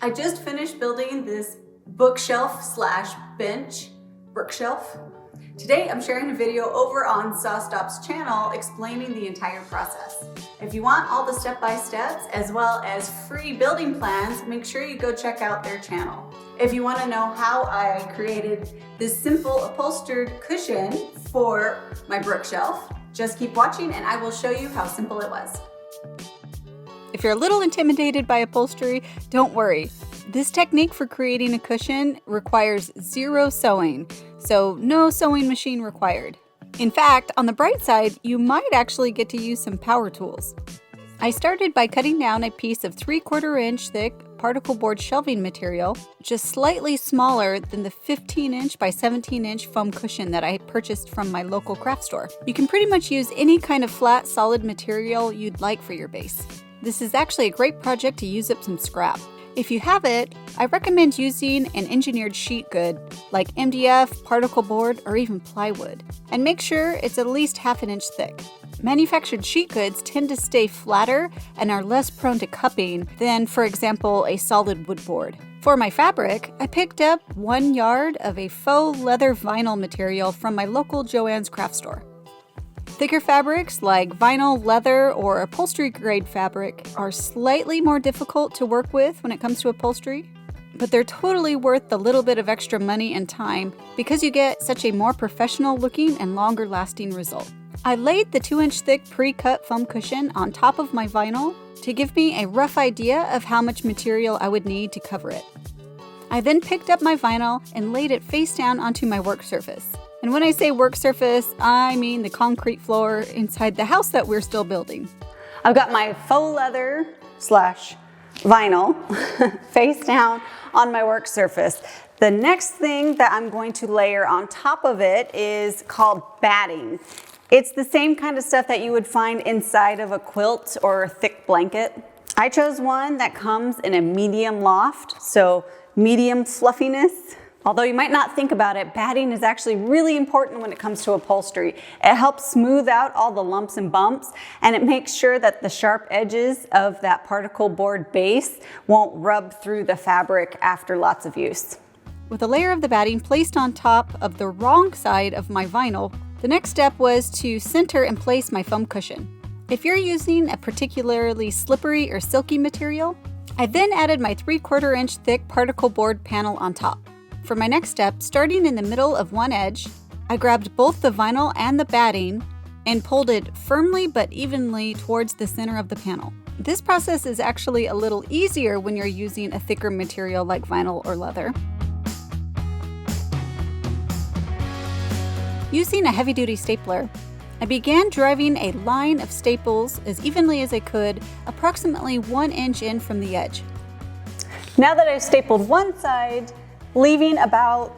I just finished building this bookshelf slash bench bookshelf. Today I'm sharing a video over on SawStop's channel explaining the entire process. If you want all the step-by-steps as well as free building plans, make sure you go check out their channel. If you want to know how I created this simple upholstered cushion for my bookshelf, just keep watching and I will show you how simple it was. If you're a little intimidated by upholstery, don't worry. This technique for creating a cushion requires zero sewing, so no sewing machine required. In fact, on the bright side, you might actually get to use some power tools. I started by cutting down a piece of 3/4 inch thick particle board shelving material, just slightly smaller than the 15-inch by 17-inch foam cushion that I purchased from my local craft store. You can pretty much use any kind of flat, solid material you'd like for your base. This is actually a great project to use up some scrap. If you have it, I recommend using an engineered sheet good like MDF, particle board, or even plywood. And make sure it's at least 1/2 inch thick. Manufactured sheet goods tend to stay flatter and are less prone to cupping than, for example, a solid wood board. For my fabric, I picked up 1 yard of a faux leather vinyl material from my local Joann's craft store. Thicker fabrics like vinyl, leather, or upholstery grade fabric are slightly more difficult to work with when it comes to upholstery, but they're totally worth the little bit of extra money and time because you get such a more professional looking and longer lasting result. I laid the 2-inch thick pre-cut foam cushion on top of my vinyl to give me a rough idea of how much material I would need to cover it. I then picked up my vinyl and laid it face down onto my work surface. And when I say work surface, I mean the concrete floor inside the house that we're still building. I've got my faux leather slash vinyl face down on my work surface. The next thing that I'm going to layer on top of it is called batting. It's the same kind of stuff that you would find inside of a quilt or a thick blanket. I chose one that comes in a medium loft, so medium fluffiness. Although you might not think about it, batting is actually really important when it comes to upholstery. It helps smooth out all the lumps and bumps, and it makes sure that the sharp edges of that particle board base won't rub through the fabric after lots of use. With a layer of the batting placed on top of the wrong side of my vinyl, the next step was to center and place my foam cushion. If you're using a particularly slippery or silky material, I then added my 3/4 inch thick particle board panel on top. For my next step, starting in the middle of one edge, I grabbed both the vinyl and the batting and pulled it firmly but evenly towards the center of the panel. This process is actually a little easier when you're using a thicker material like vinyl or leather. Using a heavy-duty stapler, I began driving a line of staples as evenly as I could, approximately 1 inch in from the edge. Now that I've stapled one side, leaving about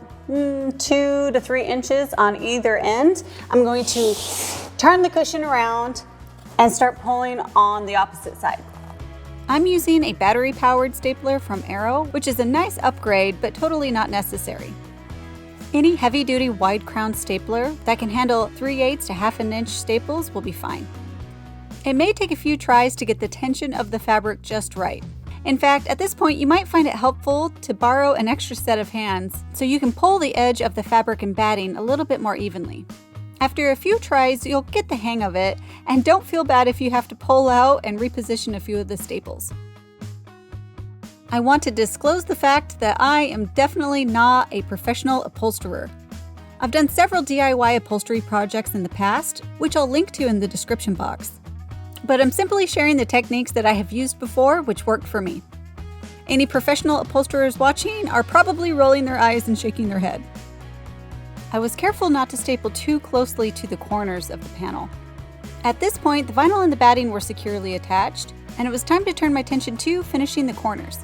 2 to 3 inches on either end, I'm going to turn the cushion around and start pulling on the opposite side. I'm using a battery-powered stapler from Arrow, which is a nice upgrade, but totally not necessary. Any heavy-duty wide-crown stapler that can handle 3/8 to 1/2 inch staples will be fine. It may take a few tries to get the tension of the fabric just right. In fact, at this point, you might find it helpful to borrow an extra set of hands so you can pull the edge of the fabric and batting a little bit more evenly. After a few tries, you'll get the hang of it, and don't feel bad if you have to pull out and reposition a few of the staples. I want to disclose the fact that I am definitely not a professional upholsterer. I've done several DIY upholstery projects in the past, which I'll link to in the description box. But I'm simply sharing the techniques that I have used before, which worked for me. Any professional upholsterers watching are probably rolling their eyes and shaking their head. I was careful not to staple too closely to the corners of the panel. At this point, the vinyl and the batting were securely attached, and it was time to turn my attention to finishing the corners.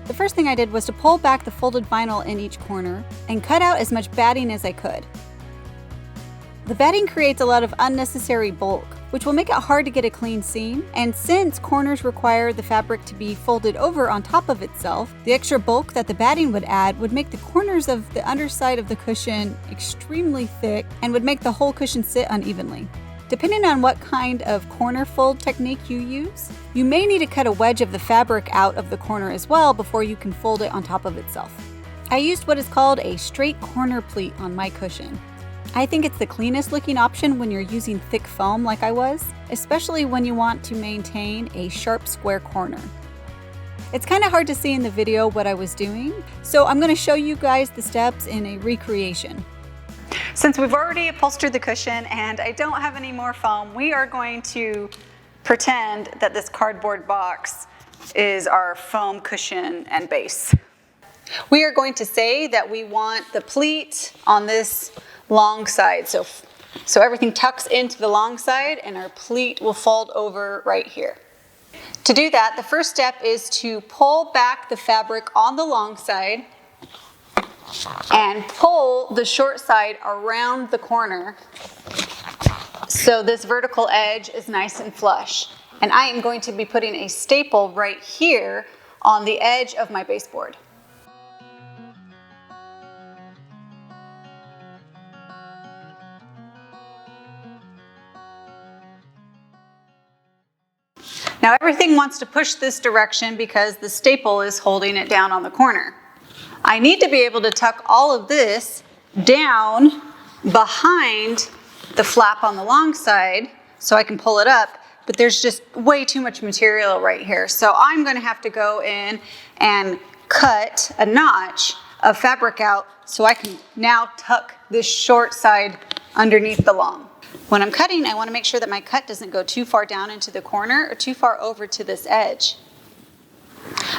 The first thing I did was to pull back the folded vinyl in each corner and cut out as much batting as I could. The batting creates a lot of unnecessary bulk, which will make it hard to get a clean seam, and since corners require the fabric to be folded over on top of itself, the extra bulk that the batting would add would make the corners of the underside of the cushion extremely thick and would make the whole cushion sit unevenly. Depending on what kind of corner fold technique you use, you may need to cut a wedge of the fabric out of the corner as well before you can fold it on top of itself. I used what is called a straight corner pleat on my cushion. I think it's the cleanest looking option when you're using thick foam like I was, especially when you want to maintain a sharp square corner. It's kind of hard to see in the video what I was doing, so I'm going to show you guys the steps in a recreation. Since we've already upholstered the cushion and I don't have any more foam, we are going to pretend that this cardboard box is our foam cushion and base. We are going to say that we want the pleat on this long side. So everything tucks into the long side and our pleat will fold over right here. To do that, the first step is to pull back the fabric on the long side and pull the short side around the corner so this vertical edge is nice and flush. And I am going to be putting a staple right here on the edge of my baseboard. Now everything wants to push this direction because the staple is holding it down on the corner. I need to be able to tuck all of this down behind the flap on the long side so I can pull it up, but there's just way too much material right here. So I'm going to have to go in and cut a notch of fabric out so I can now tuck this short side underneath the long. When I'm cutting, I want to make sure that my cut doesn't go too far down into the corner or too far over to this edge.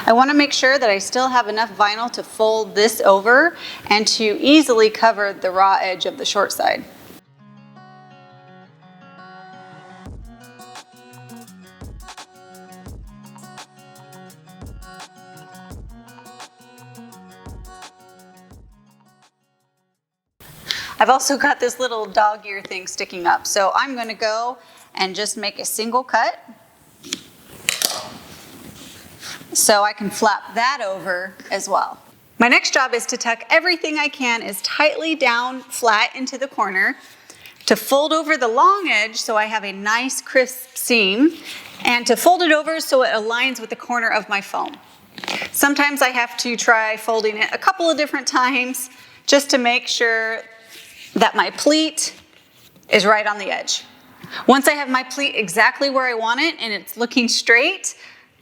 I want to make sure that I still have enough vinyl to fold this over and to easily cover the raw edge of the short side. I've also got this little dog ear thing sticking up, so I'm going to go and just make a single cut so I can flap that over as well. My next job is to tuck everything I can as tightly down flat into the corner, to fold over the long edge so I have a nice crisp seam, and to fold it over so it aligns with the corner of my foam. Sometimes I have to try folding it a couple of different times just to make sure that my pleat is right on the edge. Once I have my pleat exactly where I want it and it's looking straight,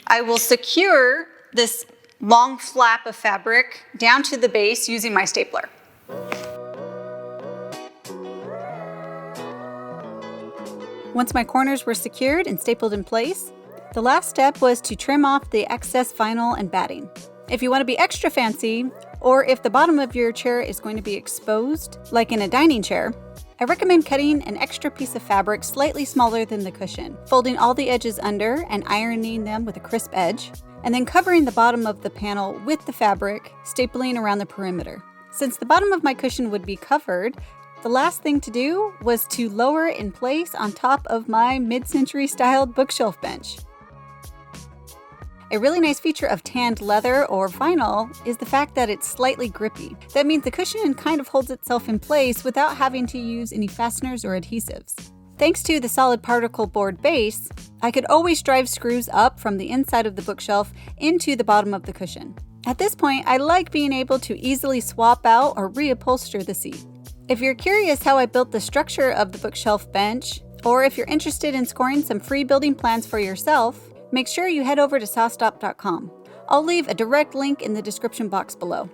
I will secure this long flap of fabric down to the base using my stapler. Once my corners were secured and stapled in place, the last step was to trim off the excess vinyl and batting. If you want to be extra fancy, or if the bottom of your chair is going to be exposed, like in a dining chair, I recommend cutting an extra piece of fabric slightly smaller than the cushion, folding all the edges under and ironing them with a crisp edge, and then covering the bottom of the panel with the fabric, stapling around the perimeter. Since the bottom of my cushion would be covered, the last thing to do was to lower it in place on top of my mid-century styled bookshelf bench. A really nice feature of tanned leather or vinyl is the fact that it's slightly grippy. That means the cushion kind of holds itself in place without having to use any fasteners or adhesives. Thanks to the solid particle board base, I could always drive screws up from the inside of the bookshelf into the bottom of the cushion. At this point, I like being able to easily swap out or reupholster the seat. If you're curious how I built the structure of the bookshelf bench, or if you're interested in scoring some free building plans for yourself, make sure you head over to sawstop.com. I'll leave a direct link in the description box below.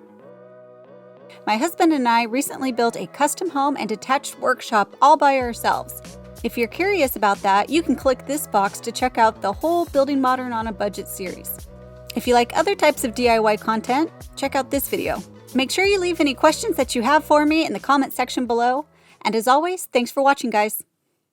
My husband and I recently built a custom home and detached workshop all by ourselves. If you're curious about that, you can click this box to check out the whole Building Modern on a Budget series. If you like other types of DIY content, check out this video. Make sure you leave any questions that you have for me in the comment section below. And as always, thanks for watching, guys.